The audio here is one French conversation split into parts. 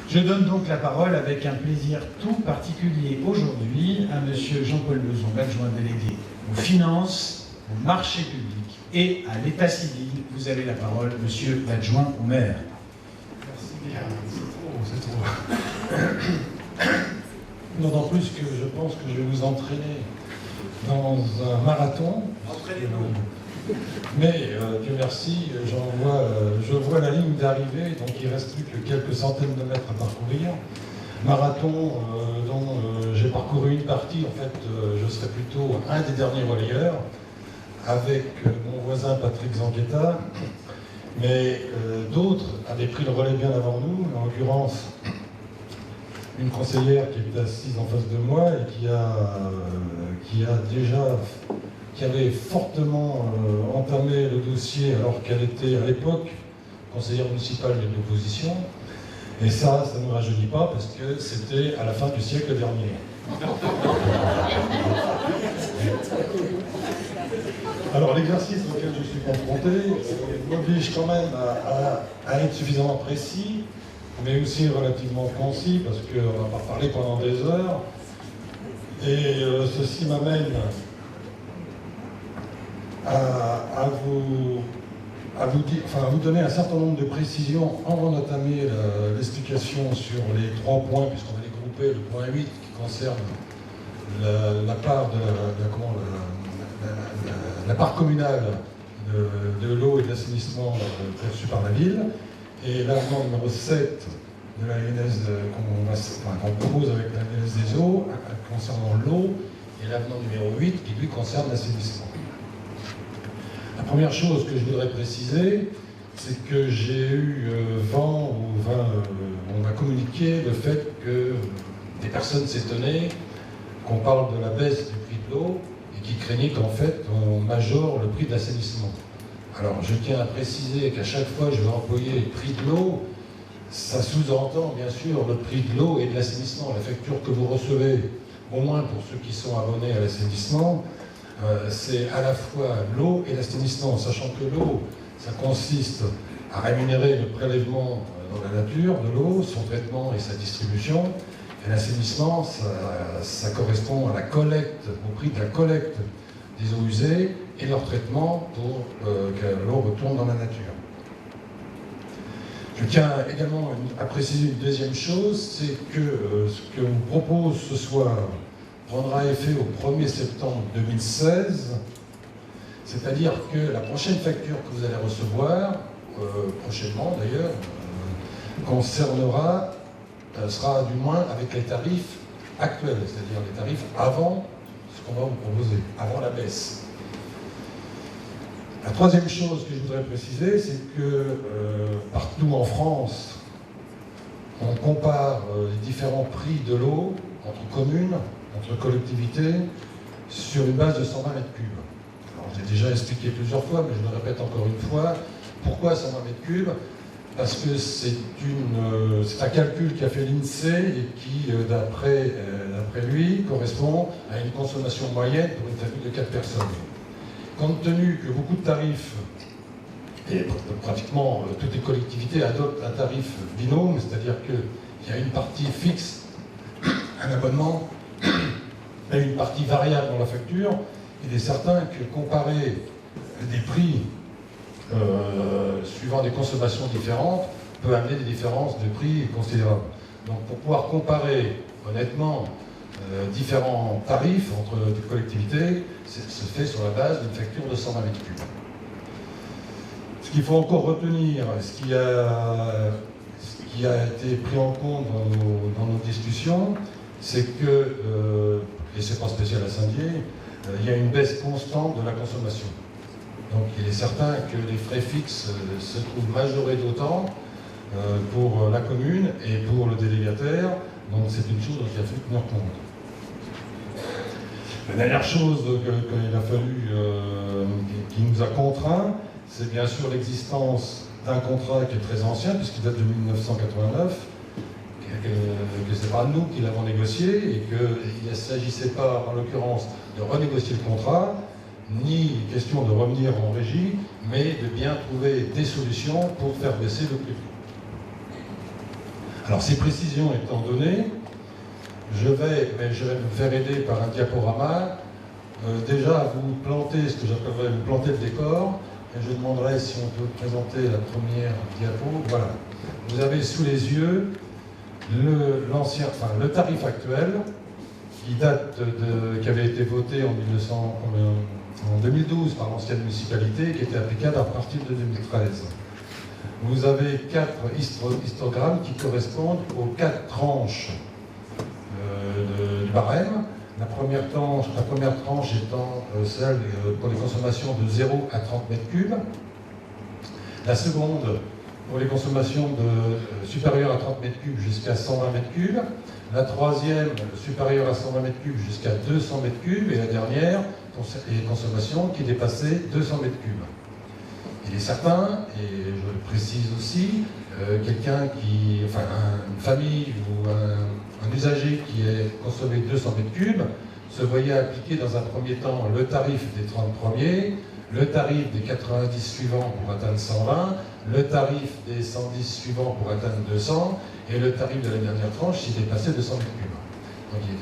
Je donne donc la parole avec un plaisir tout particulier aujourd'hui à Monsieur Jean-Paul Lezon, adjoint délégué aux finances, au marché public et à l'état civil. Vous avez la parole, Monsieur l'adjoint au maire. Merci bien, c'est trop. D'autant plus que je pense que je vais vous entraîner dans un marathon. Entraînez-nous. Mais Dieu merci, je vois la ligne d'arrivée, donc il ne reste plus que quelques centaines de mètres à parcourir. Marathon dont j'ai parcouru une partie, en fait je serai plutôt un des derniers relayeurs, avec mon voisin Patrick Zanquetta, mais d'autres avaient pris le relais bien avant nous, en l'occurrence une conseillère qui était assise en face de moi et qui avait fortement entamé le dossier alors qu'elle était à l'époque conseillère municipale de l'opposition. Et ça ne nous rajeunit pas parce que c'était à la fin du siècle dernier. Alors l'exercice auquel je suis confronté m'oblige quand même à être suffisamment précis, mais aussi relativement concis, parce qu'on va pas parler pendant des heures. Et ceci m'amène à vous donner un certain nombre de précisions avant d'entamer l'explication sur les 3 points, puisqu'on va les grouper. Le point 8 qui concerne la part la part communale de l'eau et de l'assainissement perçue par la ville, et l'avenant numéro 7 de la LNS qu'on propose avec la LNS des eaux concernant l'eau, et l'avenant numéro 8 qui lui concerne l'assainissement. La première chose que je voudrais préciser, c'est que j'ai eu on m'a communiqué le fait que des personnes s'étonnaient qu'on parle de la baisse du prix de l'eau et qui craignaient qu'en fait on majore le prix de l'assainissement. Alors je tiens à préciser qu'à chaque fois que je vais employer le prix de l'eau, ça sous-entend bien sûr le prix de l'eau et de l'assainissement. La facture que vous recevez, au moins pour ceux qui sont abonnés à l'assainissement, c'est à la fois l'eau et l'assainissement, sachant que l'eau, ça consiste à rémunérer le prélèvement dans la nature de l'eau, son traitement et sa distribution, et l'assainissement, ça correspond à la collecte, au prix de la collecte des eaux usées et leur traitement pour que l'eau retourne dans la nature. Je tiens également à préciser une deuxième chose, c'est que ce que vous propose ce soir prendra effet au 1er septembre 2016, c'est-à-dire que la prochaine facture que vous allez recevoir, prochainement d'ailleurs, sera du moins avec les tarifs actuels, c'est-à-dire les tarifs avant ce qu'on va vous proposer, avant la baisse. La troisième chose que je voudrais préciser, c'est que partout en France, on compare les différents prix de l'eau entre communes, entre collectivités, sur une base de 120 mètres cubes. Alors, j'ai déjà expliqué plusieurs fois, mais je le répète encore une fois. Pourquoi 120 mètres cubes? Parce que c'est un calcul qu'a fait l'INSEE et qui, d'après lui, correspond à une consommation moyenne pour une famille de 4 personnes. Compte tenu que beaucoup de tarifs, et pratiquement toutes les collectivités adoptent un tarif binôme, c'est-à-dire qu'il y a une partie fixe, un abonnement, et une partie variable dans la facture, il est certain que comparer des prix suivant des consommations différentes peut amener des différences de prix considérables. Donc pour pouvoir comparer honnêtement différents tarifs entre des collectivités, se fait sur la base d'une facture de 120 mètres cubes. Ce qu'il faut encore retenir, ce qui a été pris en compte dans nos discussions, c'est que, et c'est pas spécial à Saint-Dié, il y a une baisse constante de la consommation. Donc il est certain que les frais fixes se trouvent majorés d'autant pour la commune et pour le délégataire, donc c'est une chose dont il a fallu tenir compte. La dernière chose qu'il a fallu, qui nous a contraints, c'est bien sûr l'existence d'un contrat qui est très ancien, puisqu'il date de 1989, que ce n'est pas nous qui l'avons négocié, et qu'il ne s'agissait pas, en l'occurrence, de renégocier le contrat, ni question de revenir en régie, mais de bien trouver des solutions pour faire baisser le prix. Alors ces précisions étant données, je vais me faire aider par un diaporama. Déjà, vous plantez ce que j'appellerais vous planter le décor, et je demanderai si on peut présenter la première diapo. Voilà. Vous avez sous les yeux le tarif actuel qui avait été voté en 2012 par l'ancienne municipalité, qui était applicable à partir de 2013. Vous avez 4 histogrammes qui correspondent aux 4 tranches du barème. La première tranche étant celle pour les consommations de 0 à 30 mètres cubes. La seconde pour les consommations supérieures à 30 mètres cubes jusqu'à 120 mètres cubes. La troisième supérieure à 120 mètres cubes jusqu'à 200 mètres cubes. Et la dernière, les consommations qui dépassaient 200 mètres cubes. Il est certain, et je le précise aussi, une famille ou un usager qui ait consommé 200 mètres cubes se voyait appliquer dans un premier temps le tarif des 30 premiers, le tarif des 90 suivants pour atteindre 120, le tarif des 110 suivants pour atteindre 200, et le tarif de la dernière tranche s'il dépassait 200 mètres cubes. Donc il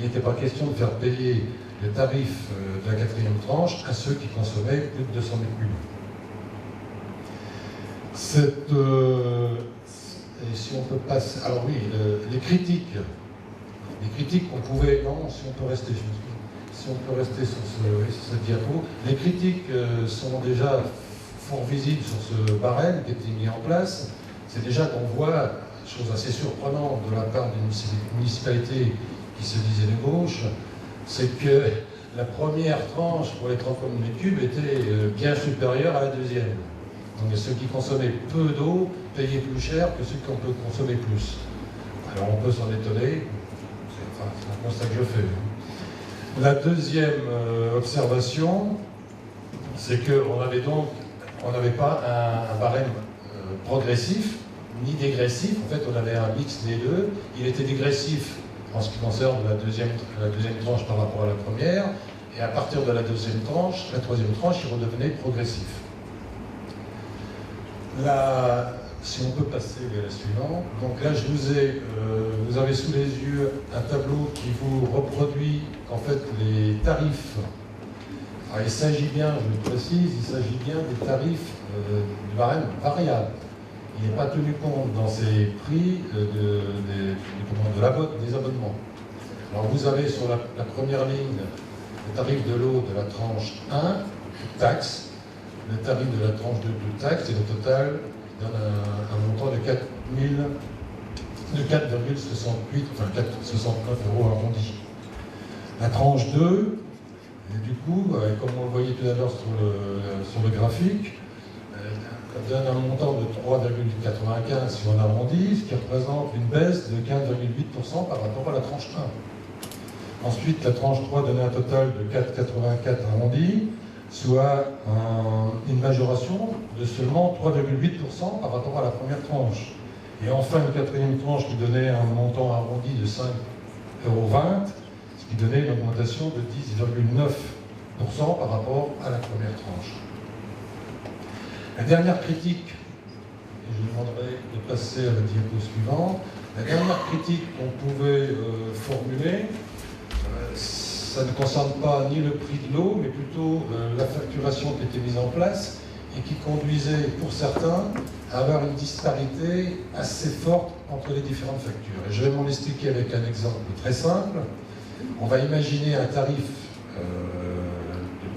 n'était pas question de faire payer le tarif de la 4e tranche à ceux qui consommaient plus de 200 mètres cubes. Et si on peut passer... Alors oui, les critiques qu'on pouvait... Non, si on peut rester sur cette diapo. Les critiques sont déjà fort visibles sur ce barème qui a été mis en place. C'est déjà qu'on voit, chose assez surprenante de la part d'une municipalité qui se disait de gauche, c'est que la première tranche pour les 30 mètres cubes était bien supérieure à la deuxième. Donc ceux qui consommaient peu d'eau payaient plus cher que ceux qui en peuvent consommer plus. Alors on peut s'en étonner, c'est un constat que je fais. La deuxième observation, c'est qu'on n'avait pas un barème progressif ni dégressif. En fait, on avait un mix des deux. Il était dégressif en ce qui concerne la deuxième tranche par rapport à la première, et à partir de la troisième tranche, il redevenait progressif. Si on peut passer à la suivante. Donc là, vous avez sous les yeux un tableau qui vous reproduit en fait les tarifs. Alors, il s'agit bien, je le précise, il s'agit bien des tarifs du barème variable. Il n'est pas tenu compte dans ces prix des abonnements. Alors vous avez sur la première ligne le tarif de l'eau de la tranche 1, taxe, le tarif de la tranche 2, taxe, et le total donne un montant de 4,68, enfin 4,69 € arrondi. La tranche 2, et du coup, comme on le voyait tout à l'heure sur le graphique, donne un montant de 3,95 si on arrondit, ce qui représente une baisse de 15,8% par rapport à la tranche 1. Ensuite, la tranche 3 donnait un total de 4,84 arrondi, soit une majoration de seulement 3,8% par rapport à la première tranche. Et enfin, une quatrième tranche qui donnait un montant arrondi de 5,20 €, ce qui donnait une augmentation de 10,9% par rapport à la première tranche. La dernière critique, et je demanderai de passer à la diapo suivante, la dernière critique qu'on pouvait formuler, ça ne concerne pas ni le prix de l'eau, mais plutôt la facturation qui était mise en place et qui conduisait pour certains à avoir une disparité assez forte entre les différentes factures. Et je vais m'en expliquer avec un exemple très simple. On va imaginer un tarif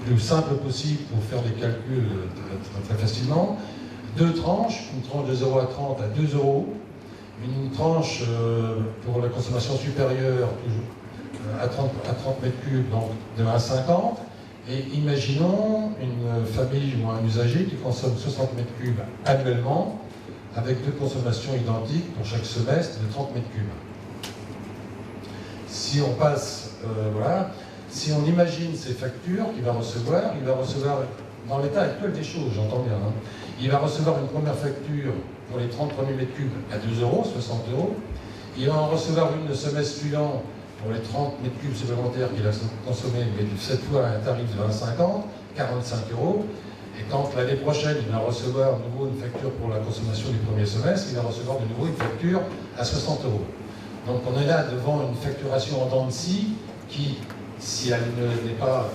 le plus simple possible pour faire des calculs très facilement. 2 tranches, une tranche de 0 à 30 à 2 €, une tranche pour la consommation supérieure à 30 mètres cubes, donc de 1 à 50. Et imaginons une famille ou un usager qui consomme 60 mètres cubes annuellement, avec 2 consommations identiques pour chaque semestre de 30 mètres cubes. Si on passe, si on imagine ces factures qu'il va recevoir, dans l'état actuel des choses, j'entends bien, il va recevoir une première facture pour les 30 premiers mètres cubes à 2 €, 60 €. Il va en recevoir une le semestre suivant pour les 30 mètres cubes supplémentaires qu'il a consommés, mais cette fois à un tarif de 1,50 €, 45 €. Et quand l'année prochaine, il va recevoir de nouveau une facture pour la consommation du premier semestre, il va recevoir de nouveau une facture à 60 €. Donc on est là devant une facturation en dents de scie qui, si elle n'est pas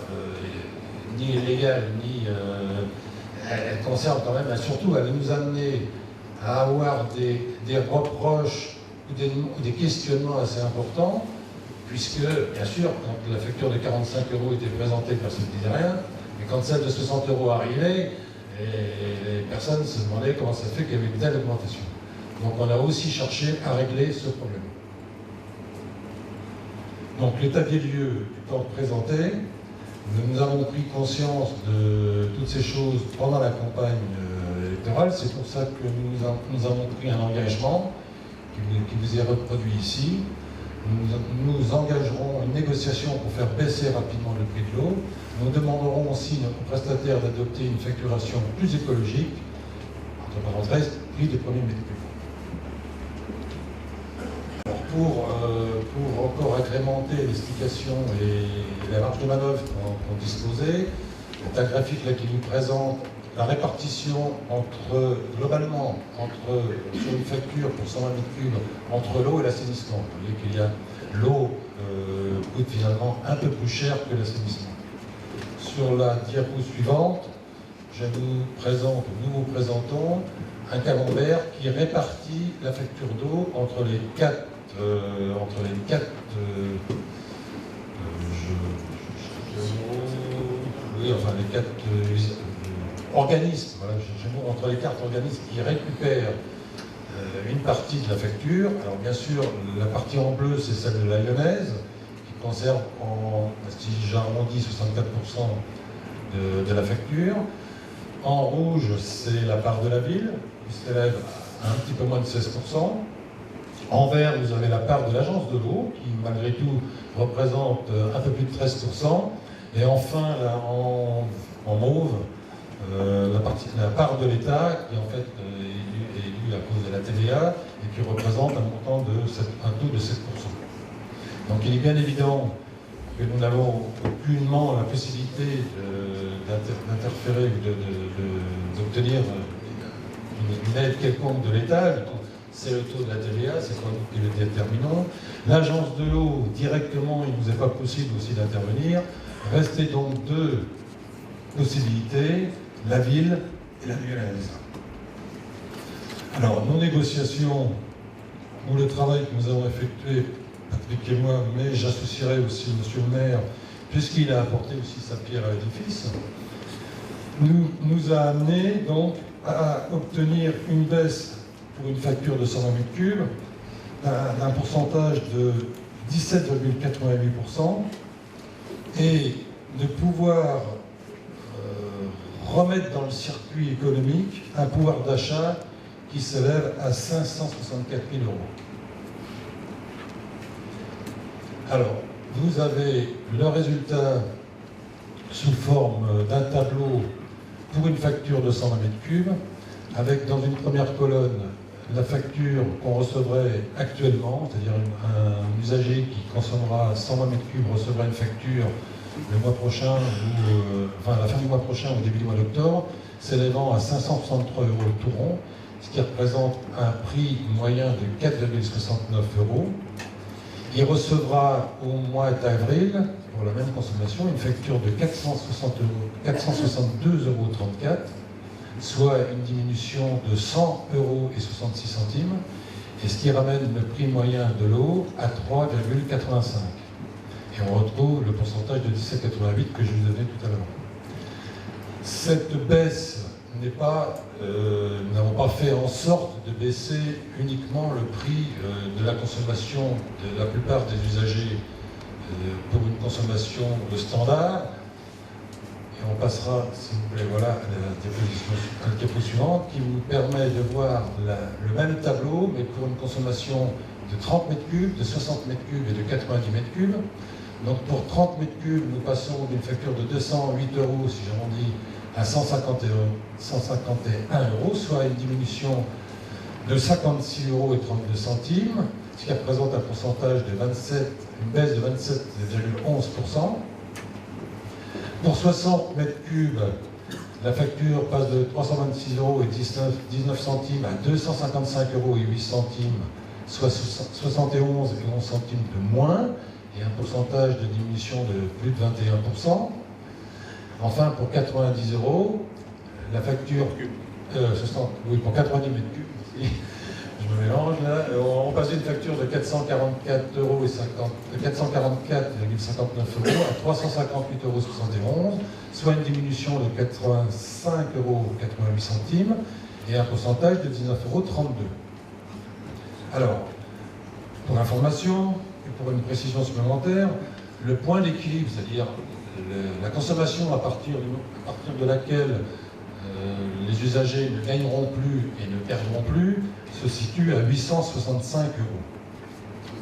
ni illégale, ni elle concerne quand même, surtout elle nous amener à avoir des reproches ou des questionnements assez importants, puisque, bien sûr, quand la facture de 45 € était présentée, personne ne disait rien, mais quand celle de 60 € arrivait, les personnes se demandaient comment ça se fait qu'il y avait une telle augmentation. Donc on a aussi cherché à régler ce problème. Donc l'état des lieux étant présenté, nous avons pris conscience de toutes ces choses pendant la campagne électorale. C'est pour ça que nous avons pris un engagement qui vous est reproduit ici. Nous engagerons une négociation pour faire baisser rapidement le prix de l'eau. Nous demanderons aussi aux prestataires d'adopter une facturation plus écologique, entre parenthèses, prix du premier mètre cube. Pour encore agrémenter l'explication et la marge de manœuvre qu'on disposait, c'est un graphique là qui nous présente la répartition globalement sur une facture pour 120 m3 entre l'eau et l'assainissement. Vous voyez qu'il y a l'eau coûte finalement un peu plus cher que l'assainissement. Sur la diapo suivante, nous vous présentons un camembert qui répartit la facture d'eau entre les quatre organismes, voilà, entre les 4 organismes qui récupèrent une partie de la facture. Alors bien sûr, la partie en bleu, c'est celle de la Lyonnaise, qui conserve, si j'arrondis, 64% de la facture. En rouge, c'est la part de la ville, qui s'élève à un petit peu moins de 16%. En vert, vous avez la part de l'agence de l'eau, qui malgré tout représente un peu plus de 13%. Et enfin, là, en mauve, la part de l'État, qui en fait est due à cause de la TVA, et qui représente un taux de 7%. Donc il est bien évident que nous n'avons aucunement la possibilité d'interférer ou d'obtenir une aide quelconque de l'État. C'est le taux de la TVA, c'est pas nous qui le déterminons. L'agence de l'eau, directement, il ne nous est pas possible aussi d'intervenir. Restait donc 2 possibilités, la ville et la Lyonnaise. Alors, nos négociations, ou le travail que nous avons effectué, Patrick et moi, mais j'associerai aussi Monsieur le maire, puisqu'il a apporté aussi sa pierre à l'édifice, nous a amené donc à obtenir une baisse pour une facture de 120 m3 d'un pourcentage de 17,88% et de pouvoir remettre dans le circuit économique un pouvoir d'achat qui s'élève à 564 000 €. Alors, vous avez le résultat sous forme d'un tableau pour une facture de 120 m3, avec dans une première colonne la facture qu'on recevrait actuellement, c'est-à-dire un usager qui consommera 120 m3 recevra une facture le mois prochain, à la fin du mois prochain ou au début du mois d'octobre, s'élevant à 563 € le tout rond, ce qui représente un prix moyen de 4,69 €. Il recevra au mois d'avril, pour la même consommation, une facture de 462,34 €, soit une diminution de 100,66 €, et ce qui ramène le prix moyen de l'eau à 3,85 €. Et on retrouve le pourcentage de 17,88 que je vous donnais tout à l'heure. Cette baisse n'est pas, nous n'avons pas fait en sorte de baisser uniquement le prix de la consommation de la plupart des usagers pour une consommation de standard. Et on passera, si vous voulez, voilà, à la diapo suivante, qui vous permet de voir le même tableau, mais pour une consommation de 30 m3, de 60 m3 et de 90 m3. Donc pour 30 m3, nous passons d'une facture de 208 €, si j'arrondis, à 151 €, soit une diminution de 56,32 €, ce qui représente un pourcentage de une baisse de 27,11%. Pour 60 m3, La facture passe de 326,19 € à 255,08 €, soit 71 et 11 centimes de moins, et un pourcentage de diminution de plus de 21%. Enfin, pour 90 €, la facture... pour 90 mètres cubes, merci. Je me mélange là. On passe d'une facture de 444,59 € à 358,71 €, soit une diminution de 85,88 € et un pourcentage de 19,32 €. Alors, pour information et pour une précision supplémentaire, le point d'équilibre, c'est-à-dire la consommation à partir de laquelle les usagers ne gagneront plus et ne perdront plus, se situe à 865 €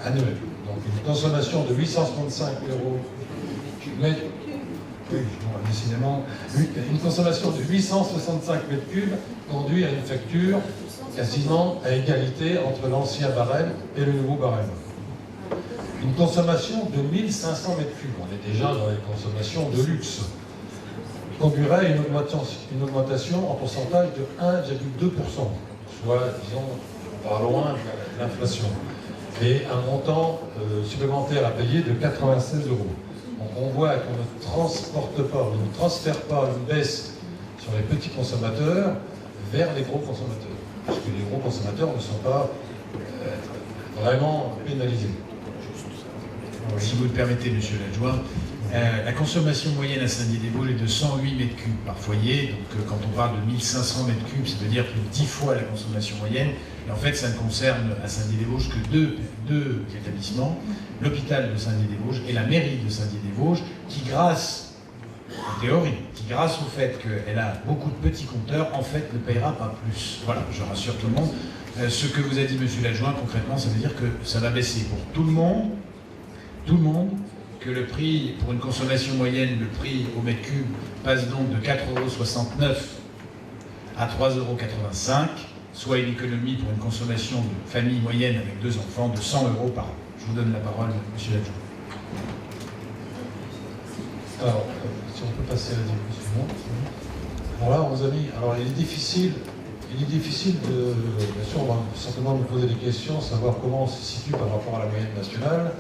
annuel. Donc une consommation de 865 €, décidément, une consommation de 865 m3 conduit à une facture quasiment à égalité entre l'ancien barème et le nouveau barème. Une consommation de 1500 m3, on est déjà dans les consommations de luxe, conduirait à une augmentation en pourcentage de 1,2%, soit, disons, pas loin de l'inflation, et un montant supplémentaire à payer de 96 €. Donc on voit qu'on ne transporte pas, on ne transfère pas une baisse sur les petits consommateurs vers les gros consommateurs, puisque les gros consommateurs ne sont pas vraiment pénalisés. Si vous le permettez, monsieur l'adjoint, la consommation moyenne à Saint-Dié-des-Vosges est de 108 m3 par foyer. Donc quand on parle de 1500 m3, ça veut dire plus de 10 fois la consommation moyenne. Et en fait, ça ne concerne à Saint-Dié-des-Vosges que deux établissements, l'hôpital de Saint-Dié-des-Vosges et la mairie de Saint-Dié-des-Vosges, qui grâce, en théorie, grâce au fait qu'elle a beaucoup de petits compteurs, en fait ne payera pas plus. Voilà, je rassure tout le monde. Ce que vous a dit monsieur l'adjoint, concrètement, ça veut dire que ça va baisser pour tout le monde, que le prix, pour une consommation moyenne, le prix au mètre cube passe donc de 4,69 € à 3,85 €, soit une économie pour une consommation de famille moyenne avec 2 enfants de 100 € par an. Je vous donne la parole, monsieur l'adjoint. Alors, si on peut passer à la diapositive suivante. Alors là, on vous a mis... Alors, il est difficile de... Bien sûr, on va certainement nous poser des questions, savoir comment on se situe par rapport à la moyenne nationale.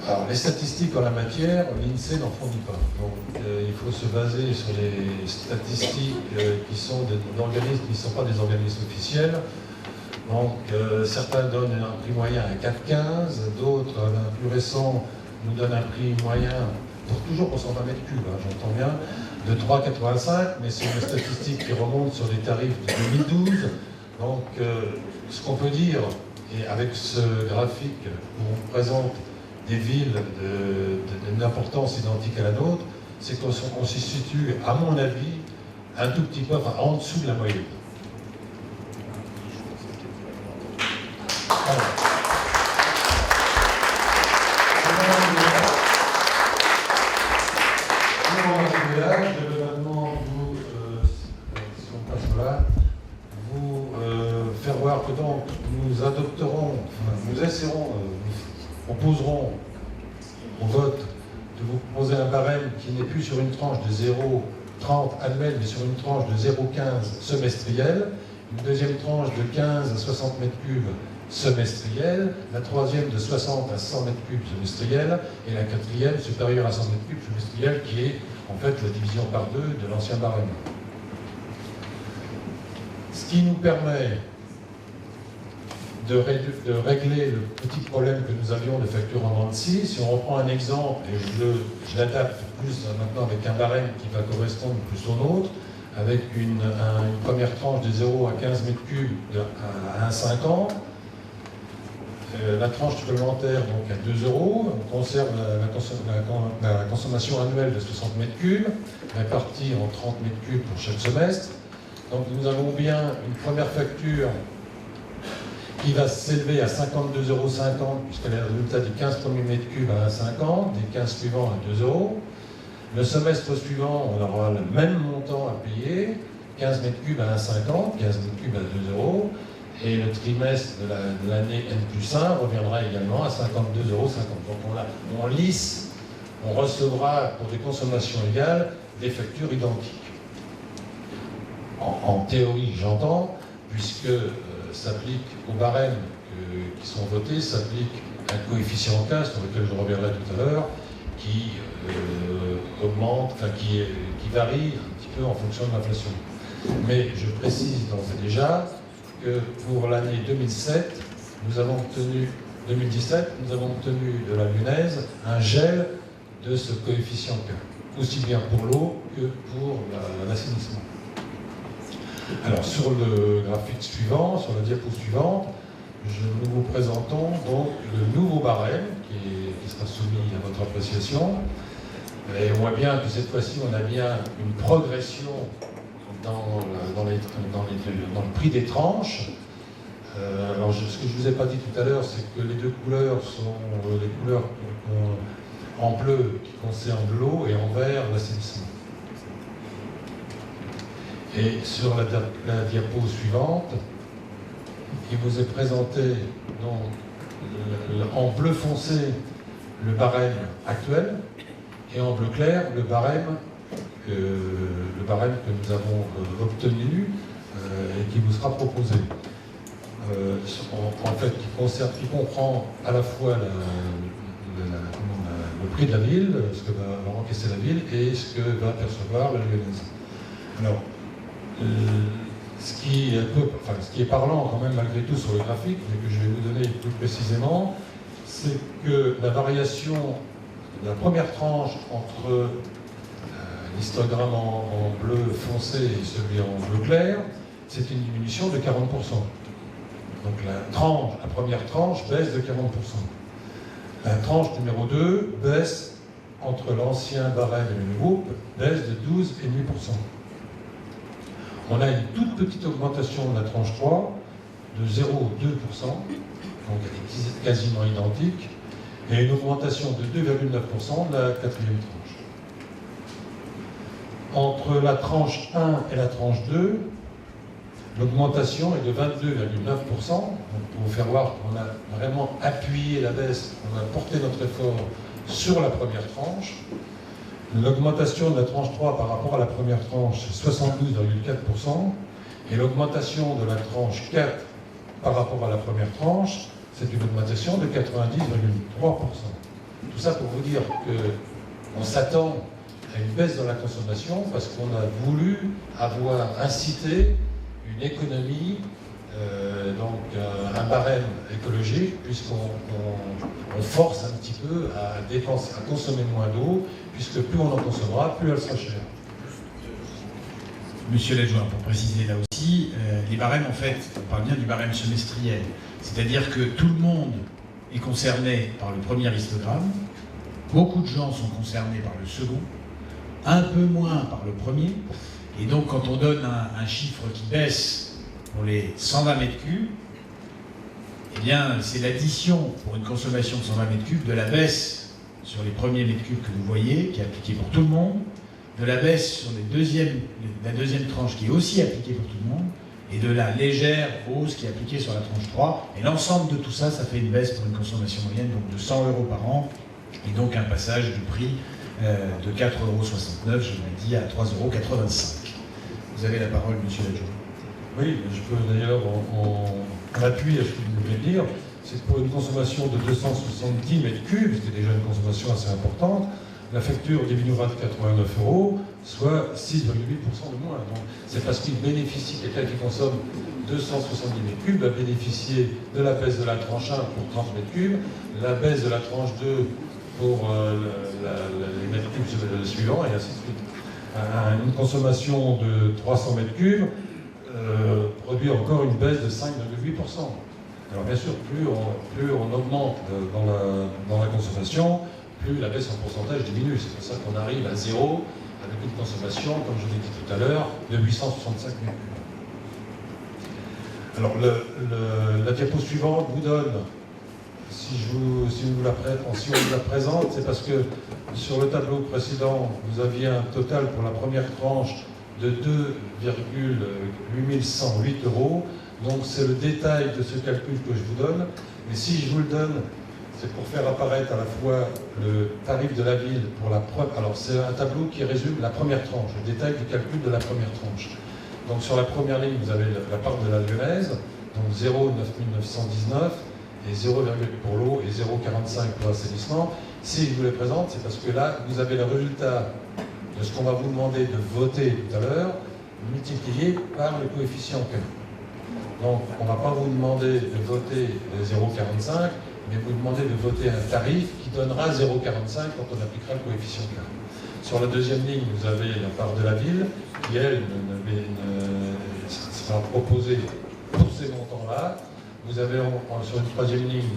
Alors, les statistiques en la matière, l'INSEE n'en fournit pas. Donc, il faut se baser sur les statistiques qui sont d'organismes qui ne sont pas des organismes officiels. Donc, certains donnent un prix moyen à 4,15, d'autres, un plus récent, nous donnent un prix moyen, toujours pour 120 m3, j'entends bien, de 3,85, mais c'est une statistique qui remonte sur les tarifs de 2012. Donc, ce qu'on peut dire, et avec ce graphique où on présente des villes d'une importance identique à la nôtre, c'est qu'on se situe, à mon avis, un tout petit peu en dessous de la moyenne. Alors, je vais maintenant vous, si on passe là, vous faire voir que donc nous adopterons, nous essaierons, nous proposerons au vote de vous proposer un barème qui n'est plus sur une tranche de 0,30 annuel, mais sur une tranche de 0,15 semestriel, une deuxième tranche de 15 à 60 m3 semestriel, la troisième de 60 à 100 m3 semestriel, et la quatrième supérieure à 100 m3 semestriel, qui est en fait la division par deux de l'ancien barème. Ce qui nous permet de régler le petit problème que nous avions de facture en dents de scie. Si on reprend un exemple, et je l'adapte plus maintenant avec un barème qui va correspondre plus au nôtre, avec une première tranche de 0 à 15 m3 à 1,50, la tranche supplémentaire donc à 2 €, on conserve la consommation annuelle de 60 m3, répartie en 30 m3 pour chaque semestre. Donc nous avons bien une première facture qui va s'élever à 52,50 €, puisqu'elle est le résultat des 15 premiers mètres cubes à 1,50, des 15 suivants à 2 €. Le semestre suivant, on aura le même montant à payer, 15 mètres cubes à 1,50, 15 mètres cubes à 2 €. Et le trimestre de l'année N+1 reviendra également à 52,50 €. Donc on lisse, on recevra pour des consommations égales des factures identiques. en théorie, j'entends, puisque s'applique aux barèmes qui sont votés, s'applique un coefficient K, sur lequel je reviendrai tout à l'heure, qui augmente, enfin qui varie un petit peu en fonction de l'inflation. Mais je précise d'ores et déjà que pour l'année 2017, nous avons obtenu de la Lunez un gel de ce coefficient K, aussi bien pour l'eau que pour l'assainissement. Alors sur le graphique suivant, sur la diapo suivante, nous vous présentons donc le nouveau barème qui sera soumis à votre appréciation. Et on voit bien que cette fois-ci, on a bien une progression dans le prix des tranches. Alors, ce que je ne vous ai pas dit tout à l'heure, c'est que les deux couleurs sont les couleurs en bleu qui concernent l'eau et en vert l'assainissement. Et sur la diapo suivante, il vous est présenté donc, en bleu foncé le barème actuel et en bleu clair le barème que nous avons obtenu et qui vous sera proposé. En fait, qui comprend à la fois le prix de la ville, ce que va encaisser la ville et ce que va percevoir la Lyonnaise. Alors, ce qui est parlant quand même malgré tout sur le graphique, mais que je vais vous donner plus précisément, c'est que la variation de la première tranche entre l'histogramme en bleu foncé et celui en bleu clair, c'est une diminution de 40%. Donc la première tranche baisse de 40%. La tranche numéro 2 baisse entre l'ancien barème et le nouveau, baisse de 12,5%. On a une toute petite augmentation de la tranche 3 de 0,2%, donc elle est quasiment identique, et une augmentation de 2,9% de la quatrième tranche. Entre la tranche 1 et la tranche 2, l'augmentation est de 22,9%. Donc pour vous faire voir qu'on a vraiment appuyé la baisse, on a porté notre effort sur la première tranche. L'augmentation de la tranche 3 par rapport à la première tranche, c'est 72,4%. Et l'augmentation de la tranche 4 par rapport à la première tranche, c'est une augmentation de 90,3%. Tout ça pour vous dire qu'on s'attend à une baisse dans la consommation parce qu'on a voulu avoir incité une économie, donc un barème écologique, puisqu'on force un petit peu à consommer moins d'eau, puisque plus on en consommera, plus elle sera chère. Monsieur l'adjoint, pour préciser là aussi, les barèmes, en fait, on parle bien du barème semestriel. C'est-à-dire que tout le monde est concerné par le premier histogramme, beaucoup de gens sont concernés par le second, un peu moins par le premier, et donc quand on donne un chiffre qui baisse pour les 120 mètres cubes, eh bien c'est l'addition pour une consommation de 120 mètres cubes de la baisse sur les premiers mètres cubes que vous voyez, qui est appliquée pour tout le monde, de la baisse sur la deuxième tranche qui est aussi appliquée pour tout le monde, et de la légère hausse qui est appliquée sur la tranche 3. Et l'ensemble de tout ça, ça fait une baisse pour une consommation moyenne donc de 100 € par an, et donc un passage du prix de 4,69 €, je l'ai dit, à 3,85 €. Vous avez la parole, monsieur l'adjoint. Oui, je peux d'ailleurs, en appui à ce que vous venez de dire, c'est que pour une consommation de 270 mètres cubes, c'était déjà une consommation assez importante, la facture diminuera de 89 €, soit 6,8% de moins. Donc c'est parce qu'il bénéficie, quelqu'un qui consomme 270 mètres cubes va bénéficier de la baisse de la tranche 1 pour 30 mètres cubes, la baisse de la tranche 2 pour les mètres cubes suivants, et ainsi de suite. Une consommation de 300 mètres cubes produit encore une baisse de 5,8%. Alors bien sûr, plus on augmente dans la consommation, plus la baisse en pourcentage diminue. C'est pour ça qu'on arrive à zéro avec une consommation, comme je l'ai dit tout à l'heure, de 865 mètres cubes. Alors la diapo suivante vous donne, si on vous la présente, c'est parce que sur le tableau précédent, vous aviez un total pour la première tranche de 2,8108 €. Donc c'est le détail de ce calcul que je vous donne. Mais si je vous le donne, c'est pour faire apparaître à la fois le tarif de la ville pour la première. Alors c'est un tableau qui résume la première tranche, le détail du calcul de la première tranche. Donc sur la première ligne, vous avez la part de la lyonnaise, donc 0,9 919 et 0, pour l'eau et 0,45 pour l'assainissement. Si je vous les présente, c'est parce que là, vous avez le résultat de ce qu'on va vous demander de voter tout à l'heure, multiplié par le coefficient Q. Donc, on ne va pas vous demander de voter les 0,45, mais vous demander de voter un tarif qui donnera 0,45 quand on appliquera le coefficient Q. Sur la deuxième ligne, vous avez la part de la ville, qui, elle, sera proposée pour ces montants-là. Vous avez sur une troisième ligne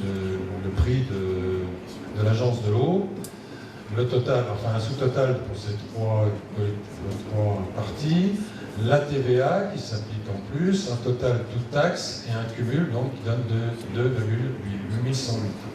le prix de l'agence de l'eau, le total, enfin un sous-total pour ces trois parties, la TVA qui s'applique en plus, un total toute taxe et un cumul donc qui donne de 2,8108.